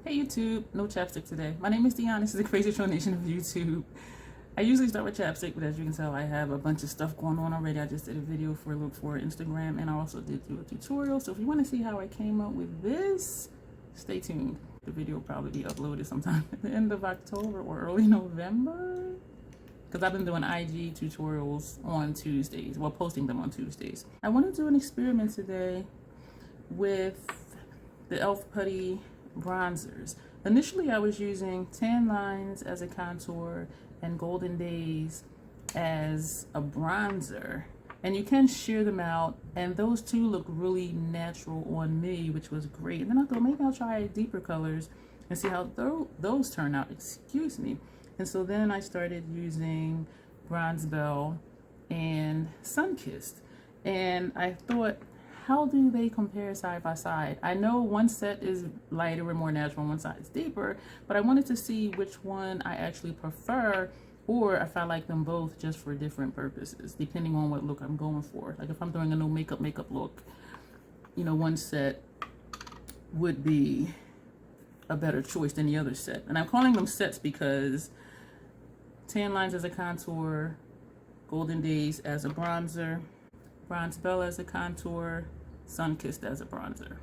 Hey YouTube, no chapstick today. My name is Dion, this is the Crazy Troll Nation of YouTube. I usually start with chapstick, but as you can tell, I have a bunch of stuff going on already. I just did a video for Look for Instagram, and I also did do a tutorial. So if you want to see how I came up with this, stay tuned. The video will probably be uploaded sometime at the end of October or early November. Because I've been doing IG tutorials on Tuesdays, well, posting them on Tuesdays. I want to do an experiment today with the E.L.F. Putty bronzers. Initially I was using Tan Lines as a contour and Golden Daze as a bronzer, and you can shear them out, and those two look really natural on me, which was great. And then I thought maybe I'll try deeper colors and see how those turn out, excuse me. And so then I started using Bronze Belle and Sunkissed, and I thought, how do they compare side by side? I know one set is lighter and more natural and one side is deeper, but I wanted to see which one I actually prefer, or if I like them both just for different purposes, depending on what look I'm going for. Like if I'm doing a no makeup look, you know, one set would be a better choice than the other set. And I'm calling them sets because Tan Lines as a contour, Golden Daze as a bronzer, Bronze Belle as a contour, Sunkissed as a bronzer.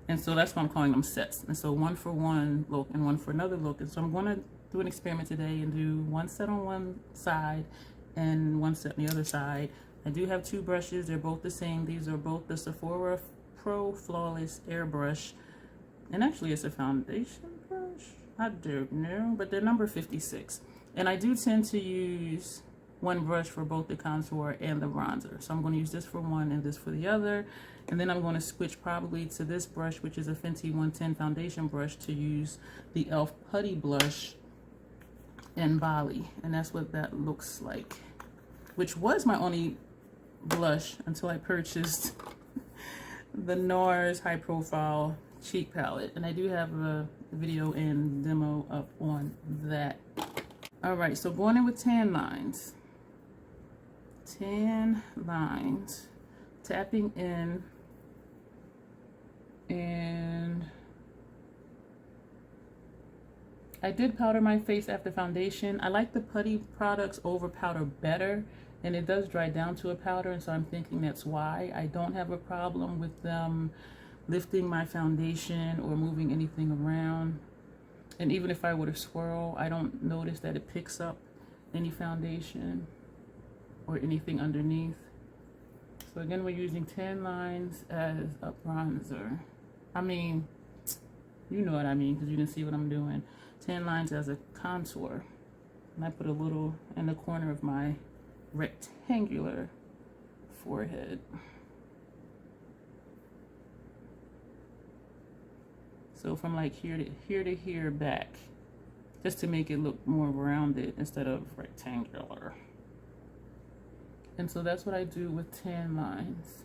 And so that's why I'm calling them sets. And so one for one look and one for another look. And so I'm going to do an experiment today and do one set on one side and one set on the other side. I do have two brushes. They're both the same. These are both the Sephora Pro Flawless Airbrush. And actually it's a foundation brush. I don't know, but they're number 56. And I do tend to use one brush for both the contour and the bronzer. So I'm going to use this for one and this for the other. And then I'm going to switch probably to this brush, which is a Fenty 110 foundation brush, to use the E.L.F. Putty blush in Bali. And that's what that looks like, which was my only blush until I purchased the NARS High Profile Cheek Palette. And I do have a video and demo up on that. All right, so going in with Tan Lines. Tan Lines, tapping in, and I did powder my face after foundation. I like the Putty products over powder better, and it does dry down to a powder, and so I'm thinking that's why. I don't have a problem with them lifting my foundation or moving anything around, and even if I were to swirl, I don't notice that it picks up any foundation or anything underneath. So again, we're using Tan Lines as a bronzer. I mean, you know what I mean, because you can see what I'm doing. Tan Lines as a contour. And I put a little in the corner of my rectangular forehead. So from like here to here back, just to make it look more rounded instead of rectangular. And so that's what I do with Tan Lines.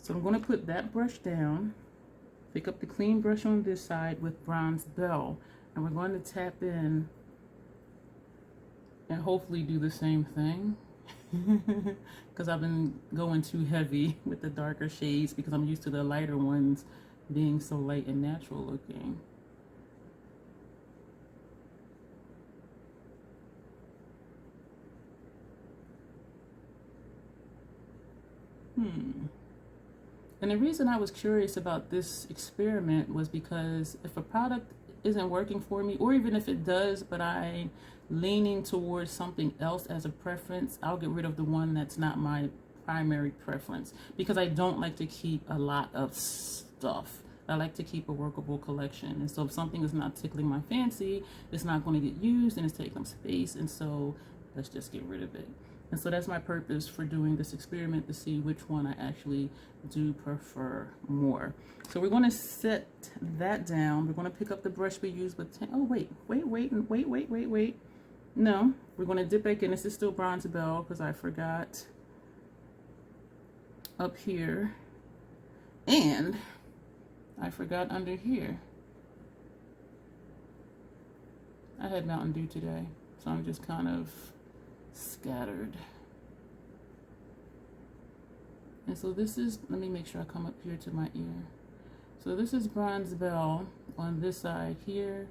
So I'm going to put that brush down, pick up the clean brush on this side with Bronze Belle, and we're going to tap in and hopefully do the same thing. Because I've been going too heavy with the darker shades because I'm used to the lighter ones being so light and natural looking. And the reason I was curious about this experiment was because if a product isn't working for me, or even if it does, but I'm leaning towards something else as a preference, I'll get rid of the one that's not my primary preference, because I don't like to keep a lot of stuff. I like to keep a workable collection. And so if something is not tickling my fancy, it's not going to get used and it's taking up space, and so let's just get rid of it. And so that's my purpose for doing this experiment, to see which one I actually do prefer more. So we're going to set that down. We're going to pick up the brush we used with wait. No, we're going to dip back in. This is still Bronze Belle because I forgot up here. And I forgot under here. I had Mountain Dew today, so I'm just kind of scattered. And so this is, let me make sure I come up here to my ear. So this is Bronze Belle on this side here,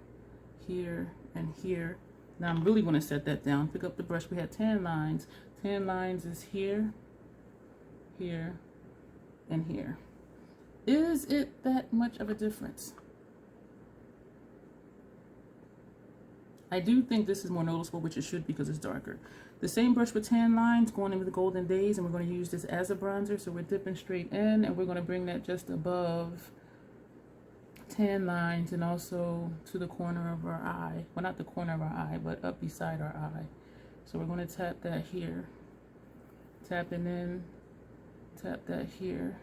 here, and here. Now I'm really going to set that down. Pick up the brush. We had tan lines. Tan lines is here, here, and here. Is it that much of a difference? I do think this is more noticeable, which it should because it's darker. The same brush with tan lines going in with the Golden Daze, and we're going to use this as a bronzer. So we're dipping straight in, and we're going to bring that just above tan lines and also to the corner of our eye. Well, not the corner of our eye, but up beside our eye. So we're going to tap that here. Tapping in, tap that here.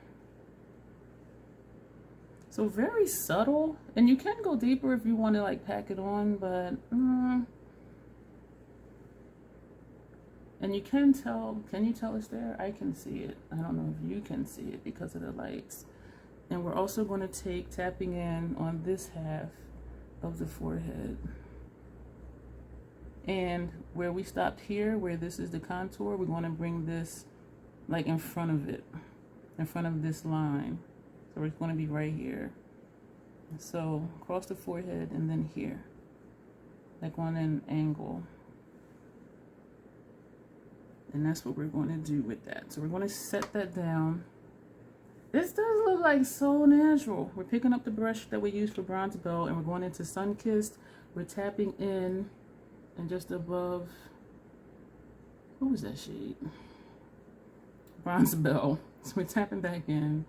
So very subtle, and you can go deeper if you want to like pack it on, but and you can you tell it's there? I can see it. I don't know if you can see it because of the lights. And we're also going to tapping in on this half of the forehead. And where we stopped here, where this is the contour, we're going to bring this like in front of it, in front of this line. So it's going to be right here. So across the forehead and then here, like on an angle. And that's what we're going to do with that. So we're going to set that down. This does look like so natural. We're picking up the brush that we used for Bronze Belle and we're going into Sunkissed. We're tapping in and just above, what was that shade? Bronze Belle. So we're tapping back in,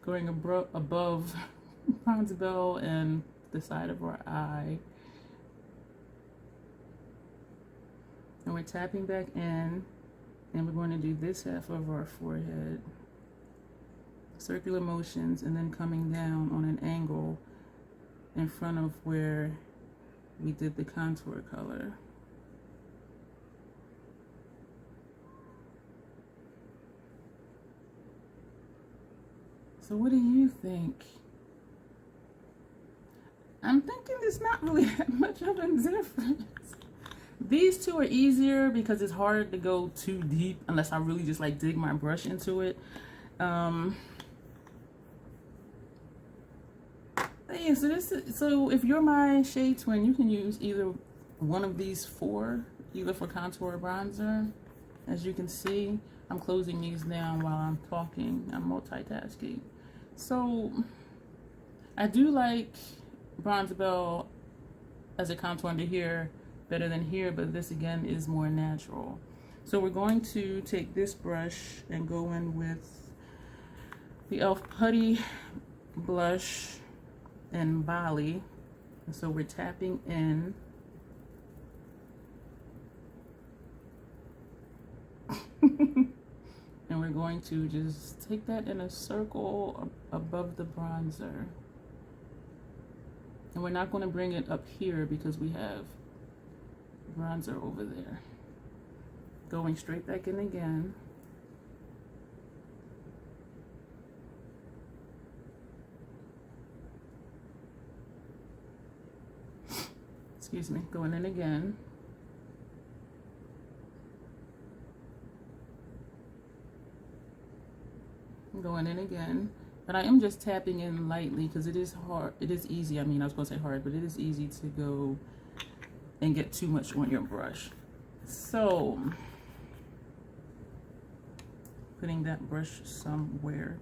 going above Bronze Belle and the side of our eye. And we're tapping back in and we're going to do this half of our forehead. Circular motions and then coming down on an angle in front of where we did the contour color. So what do you think? I'm thinking it's not really that much of a difference. These two are easier because it's hard to go too deep unless I really just like dig my brush into it. Yeah, so if you're my shade twin, you can use either one of these four, either for contour or bronzer. As you can see, I'm closing these down while I'm talking. I'm multitasking. So I do like Bronze Belle as a contour under here better than here, but this again is more natural. So we're going to take this brush and go in with the E.L.F. Putty blush and Bali. And so we're tapping in. And we're going to just take that in a circle above the bronzer. And we're not going to bring it up here because we have bronzer over there. Going straight back in again. Excuse me, going in again. Going in again. But I am just tapping in lightly because it is hard. It is easy. I mean, I was going to say hard, but it is easy to go and get too much on your brush. So, putting that brush somewhere.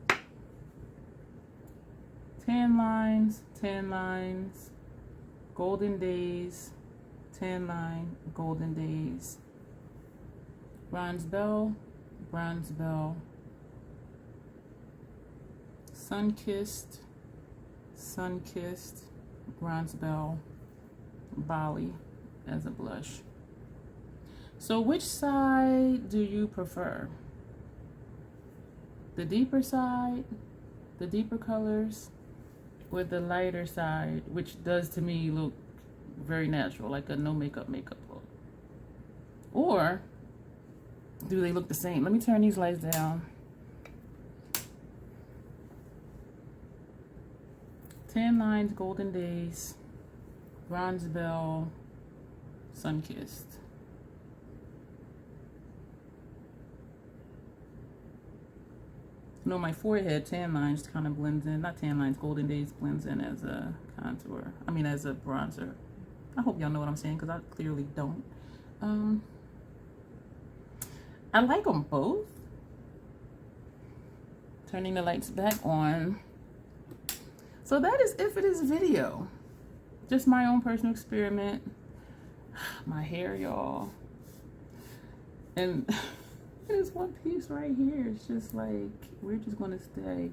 Tan lines, Golden Daze, tan line, Golden Daze, Bronze Belle, Sunkissed, Bronze Belle, Bali as a blush. So which side do you prefer? The deeper side, the deeper colors, or the lighter side, which does to me look very natural, like a no makeup look? Or do they look the same? Let me turn these lights down. Tan lines, Golden Daze, Bronze Belle, Sunkissed. No, my forehead tan lines kind of blends in. Not tan lines, Golden Daze blends in as a contour. I mean, as a bronzer. I hope y'all know what I'm saying because I clearly don't. I like them both. Turning the lights back on. So that is it for this video. Just my own personal experiment. My hair, y'all. And there's one piece right here. It's just like, we're just gonna stay.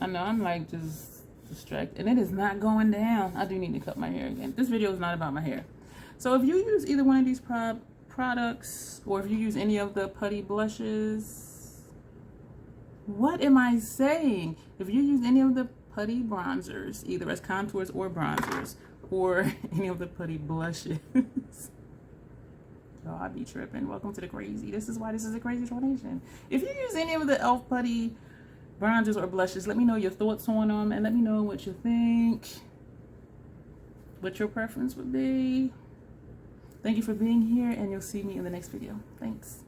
I know I'm like just distracted. And it is not going down. I do need to cut my hair again. This video is not about my hair. So if you use either one of these products, or if you use any of the Putty blushes, what am I saying? If you use any of the Putty bronzers, either as contours or bronzers, or any of the Putty blushes, oh, I be tripping. Welcome to the crazy. This is why this is a crazy donation. If you use any of the E.L.F. Putty bronzers or blushes, let me know your thoughts on them, and let me know what you think, what your preference would be. Thank you for being here, and you'll see me in the next video. Thanks.